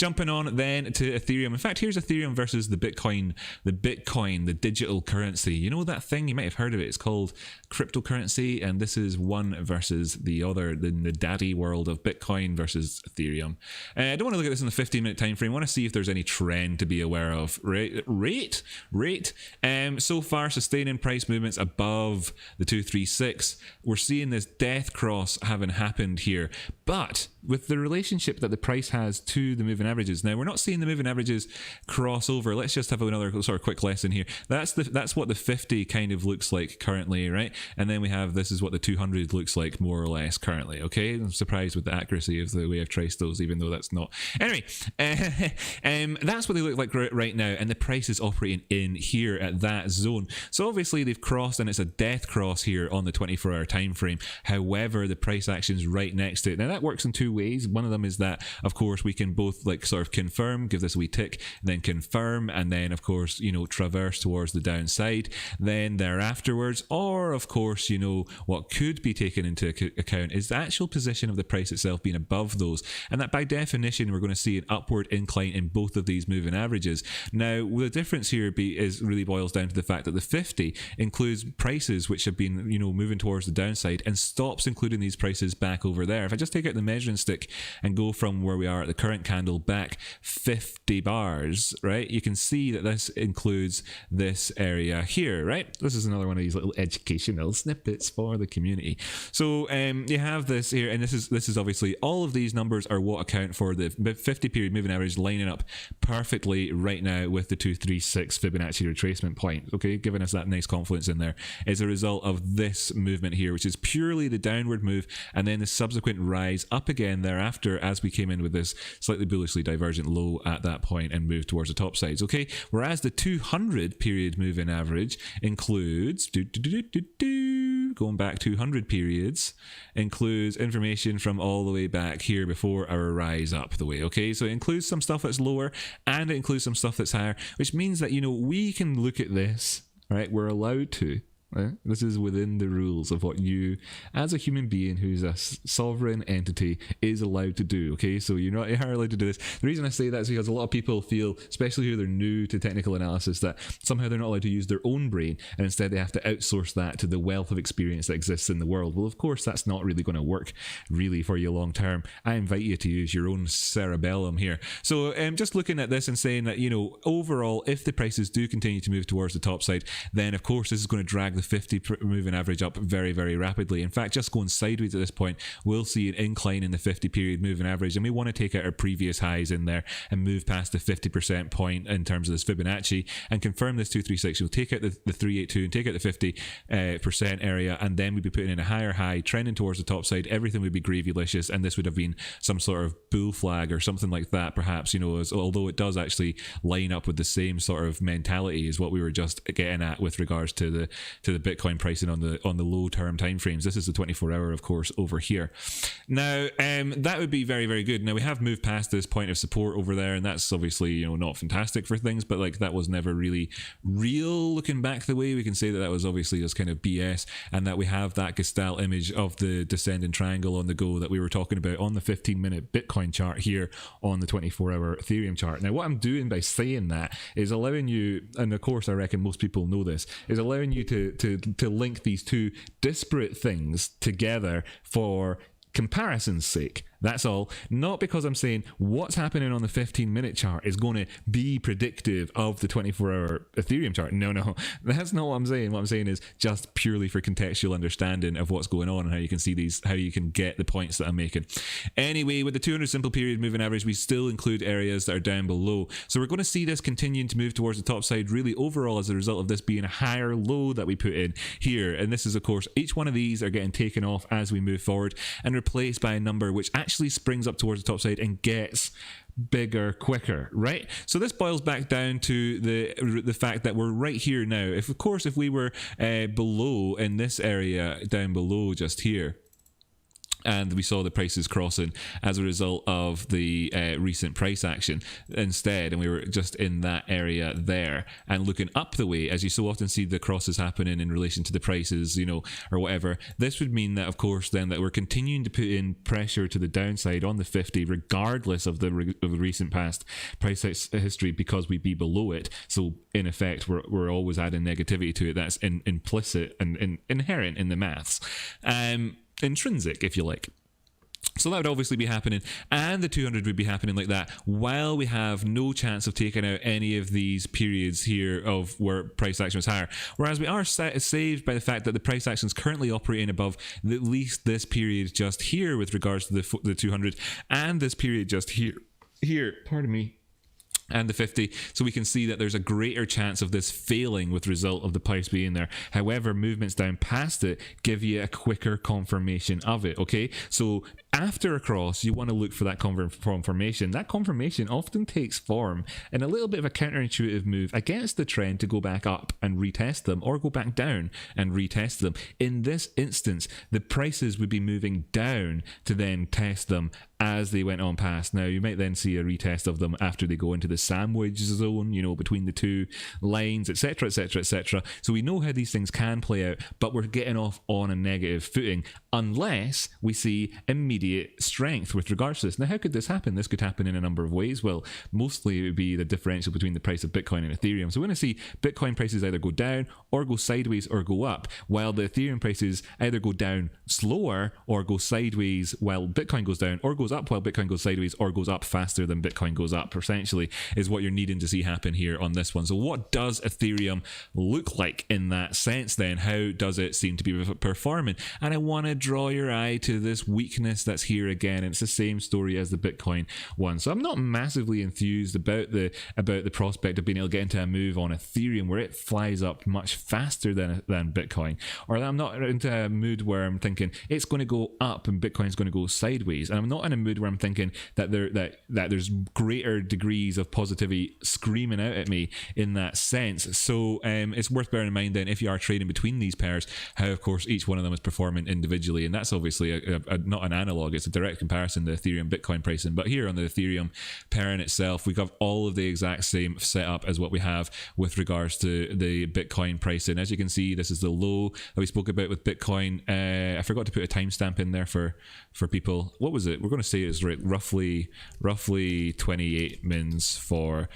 Jumping on then to Ethereum. In fact, here's Ethereum versus the Bitcoin, the digital currency. You know that thing, you might have heard of it. It's called cryptocurrency, and this is one versus the other, the daddy world of Bitcoin versus Ethereum. I don't want to look at this in the 15-minute time frame. I want to see if there's any trend to be aware of. Rate. So far, sustaining price movements above the 236. We're seeing this death cross having happened here, but with the relationship that the price has to the moving averages. Now, we're not seeing the moving averages cross over. Let's just have another sort of quick lesson here. That's what the 50 kind of looks like currently, right? And then we have, this is what the 200 looks like more or less currently, okay? I'm surprised with the accuracy of the way I've traced those, even though that's not. Anyway, that's what they look like right now, and the price is operating in here at that zone. So obviously they've crossed, and it's a death cross here on the 24-hour time frame. However, the price action's right next to it. Now, that works in two ways. One of them is that, of course, we can both like sort of confirm, give this a wee tick, then confirm, and then of course, you know, traverse towards the downside then thereafterwards. Or of course, you know, what could be taken into account is the actual position of the price itself being above those, and that by definition we're going to see an upward incline in both of these moving averages. Now, the difference here really boils down to the fact that the 50 includes prices which have been, you know, moving towards the downside, and stops including these prices back over there. If I just take out the measuring stick and go from where we are at the current candle back 50 bars, right, you can see that this includes this area here, right? This is another one of these little educational snippets for the community. So you have this here, and this is obviously, all of these numbers are what account for the 50 period moving average lining up perfectly right now with the 236 Fibonacci retracement point, okay, giving us that nice confluence in there as a result of this movement here, which is purely the downward move, and then the subsequent rise up again thereafter as we came in with this slightly bullishly divergent low at that point and moved towards the top sides, okay? Whereas the 200 period moving average includes going back 200 periods, includes information from all the way back here before our rise up the way, okay? So it includes some stuff that's lower, and it includes some stuff that's higher, which means that, you know, we can look at this, right? We're allowed to. Right? This is within the rules of what you, as a human being who's a sovereign entity, is allowed to do, okay? So you're not allowed to do this. The reason I say that is because a lot of people feel, especially who they're new to technical analysis, that somehow they're not allowed to use their own brain, and instead they have to outsource that to the wealth of experience that exists in the world. Well, of course, that's not really going to work really for you long term. I invite you to use your own cerebellum here. So just looking at this and saying that, you know, overall, if the prices do continue to move towards the top side, then of course this is going to drag the 50 moving average up very, very rapidly. In fact, just going sideways at this point, we'll see an incline in the 50 period moving average, and we want to take out our previous highs in there and move past the 50% point in terms of this Fibonacci and confirm this 236. We'll take out the 382 and take out the 50% area, and then we'd be putting in a higher high, trending towards the top side. Everything would be gravy-licious, and this would have been some sort of bull flag or something like that, perhaps, you know, although it does actually line up with the same sort of mentality as what we were just getting at with regards to the Bitcoin pricing on the low term time frames. This is the 24-hour, of course, over here. Now, that would be very, very good. Now, we have moved past this point of support over there, and that's obviously, you know, not fantastic for things, but like that was never really real. Looking back the way, we can say that that was obviously just kind of BS, and that we have that Gestalt image of the descending triangle on the go that we were talking about on the 15-minute Bitcoin chart here on the 24-hour Ethereum chart. Now, what I'm doing by saying that is allowing you, and of course I reckon most people know this, is allowing you to link these two disparate things together for comparison's sake. That's all. Not because I'm saying what's happening on the 15-minute chart is going to be predictive of the 24-hour Ethereum chart. No, that's not what I'm saying. What I'm saying is just purely for contextual understanding of what's going on and how you can see these, how you can get the points that I'm making. Anyway, with the 200 simple period moving average, we still include areas that are down below. So we're going to see this continuing to move towards the top side really overall as a result of this being a higher low that we put in here. And this is, of course, each one of these are getting taken off as we move forward and replaced by a number which actually springs up towards the top side and gets bigger quicker, right? So this boils back down to the fact that we're right here now. If we were below in this area down below just here, and we saw the prices crossing as a result of the recent price action instead, and we were just in that area there. And looking up the way, as you so often see the crosses happening in relation to the prices, you know, or whatever, this would mean that, of course, then that we're continuing to put in pressure to the downside on the 50 regardless of the recent past price history, because we'd be below it. So in effect, we're always adding negativity to it. That's implicit and inherent in the maths. Intrinsic, if you like. So that would obviously be happening, and the 200 would be happening like that, while we have no chance of taking out any of these periods here of where price action was higher. Whereas we are saved by the fact that the price action is currently operating above at least this period just here with regards to the 200, and this period just here, pardon me, and the 50, so we can see that there's a greater chance of this failing with result of the price being there. However, movements down past it give you a quicker confirmation of it, okay? So after a cross, you want to look for that confirmation. That confirmation often takes form in a little bit of a counterintuitive move against the trend to go back up and retest them, or go back down and retest them. In this instance, the prices would be moving down to then test them as they went on past. Now, you might then see a retest of them after they go into the sandwich zone, you know, between the two lines, etc., etc., etc. So we know how these things can play out, but we're getting off on a negative footing unless we see immediate strength with regards to this. Now, how could this happen? This could happen in a number of ways. Well, mostly it would be the differential between the price of Bitcoin and Ethereum. So we're going to see Bitcoin prices either go down or go sideways or go up, while the Ethereum prices either go down slower or go sideways while Bitcoin goes down, or goes up while Bitcoin goes sideways, or goes up faster than Bitcoin goes up, essentially, is what you're needing to see happen here on this one. So what does Ethereum look like in that sense then? How does it seem to be performing? And I want to draw your eye to this weakness that's here again, and it's the same story as the Bitcoin one. So I'm not massively enthused about the prospect of being able to get into a move on Ethereum where it flies up much faster than Bitcoin, or I'm not into a mood where I'm thinking it's going to go up and Bitcoin's going to go sideways, and I'm not in a mood where I'm thinking that there's greater degrees of positivity screaming out at me in that sense. So it's worth bearing in mind then, if you are trading between these pairs, how of course each one of them is performing individually, and that's obviously not an analog, it's a direct comparison to Ethereum Bitcoin pricing. But here on the Ethereum pair in itself, we've got all of the exact same setup as what we have with regards to the Bitcoin pricing. As you can see, this is the low that we spoke about with Bitcoin. I forgot to put a timestamp in there for people. What was it? We're going to say it's roughly 28 mins for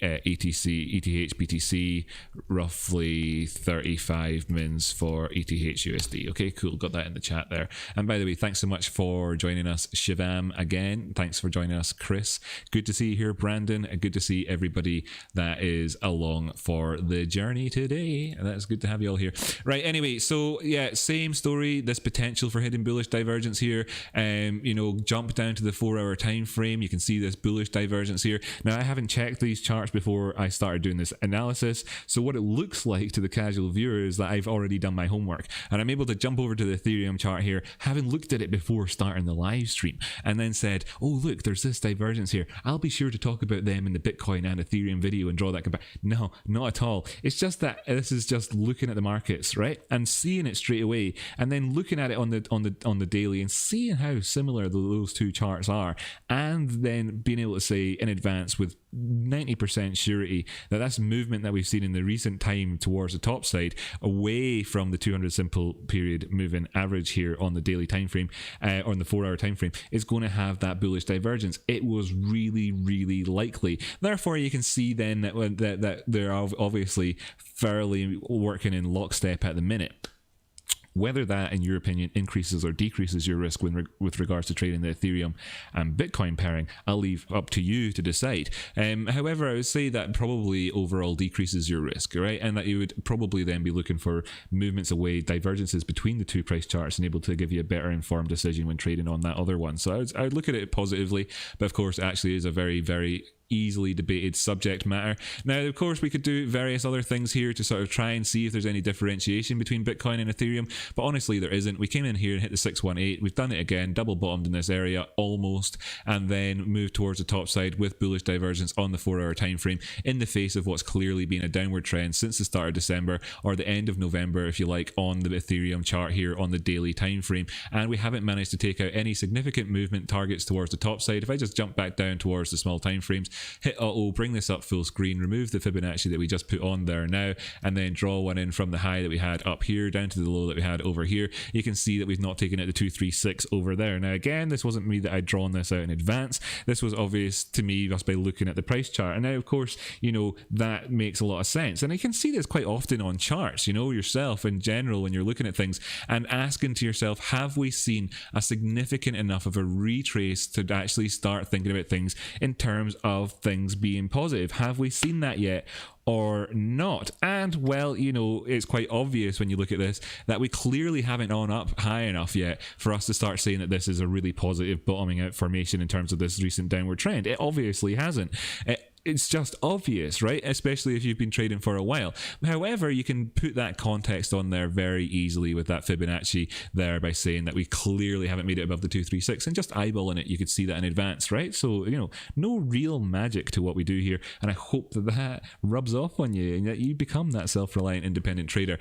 ETH, BTC, roughly 35 mins for ETH USD. Okay, cool, got that in the chat there. And by the way, thanks so much for joining us, Shivam, again. Thanks for joining us, Chris. Good to see you here, Brandon. Good to see everybody that is along for the journey today. And that's good to have you all here. Right, anyway, so yeah, same story, this potential for hidden bullish divergence here. You know, jump down to the 4-hour time frame, you can see this bullish divergence here. Now, I haven't checked these charts before I started doing this analysis, so what it looks like to the casual viewer is that I've already done my homework, and I'm able to jump over to the Ethereum chart here, having looked at it before starting the live stream, and then said, oh look, there's this divergence here, I'll be sure to talk about them in the Bitcoin and Ethereum video and draw that comparison. No, not at all. It's just that this is just looking at the markets, right, and seeing it straight away, and then looking at it on the daily and seeing how similar those two charts are, and then being able to say in advance with 90% surety that that's movement that we've seen in the recent time towards the top side, away from the 200 simple period moving average here on the daily time frame, on the 4-hour time frame, is going to have that bullish divergence. It was really, really likely. Therefore, you can see then that they're obviously fairly working in lockstep at the minute. Whether that, in your opinion, increases or decreases your risk with regards to trading the Ethereum and Bitcoin pairing, I'll leave up to you to decide. However, I would say that probably overall decreases your risk, right? And that you would probably then be looking for movements away, divergences between the two price charts, and able to give you a better informed decision when trading on that other one. So I would look at it positively, but of course, it actually is a very, very easily debated subject matter. Now, of course, we could do various other things here to sort of try and see if there's any differentiation between Bitcoin and Ethereum, but honestly there isn't. We came in here and hit the 618, we've done it again, double bottomed in this area almost, and then moved towards the top side with bullish divergence on the 4-hour time frame in the face of what's clearly been a downward trend since the start of December, or the end of November if you like, on the Ethereum chart here on the daily time frame. And we haven't managed to take out any significant movement targets towards the top side. If I just jump back down towards the small time frames, hit auto, bring this up full screen, remove the Fibonacci that we just put on there now, and then draw one in from the high that we had up here down to the low that we had over here, you can see that we've not taken out the 236 over there. Now again, this wasn't me that I'd drawn this out in advance. This was obvious to me just by looking at the price chart. And now of course, you know, that makes a lot of sense. And you can see this quite often on charts, you know, yourself in general when you're looking at things and asking to yourself, have we seen a significant enough of a retrace to actually start thinking about things in terms of things being positive? Have we seen that yet or not? And well, you know, it's quite obvious when you look at this that we clearly haven't gone up high enough yet for us to start saying that this is a really positive bottoming out formation in terms of this recent downward trend. It obviously hasn't. It's just obvious, right? Especially if you've been trading for a while. However, you can put that context on there very easily with that Fibonacci there by saying that we clearly haven't made it above the 236, and just eyeballing it, you could see that in advance, right? So, you know, no real magic to what we do here, and I hope that that rubs off on you and that you become that self-reliant independent trader.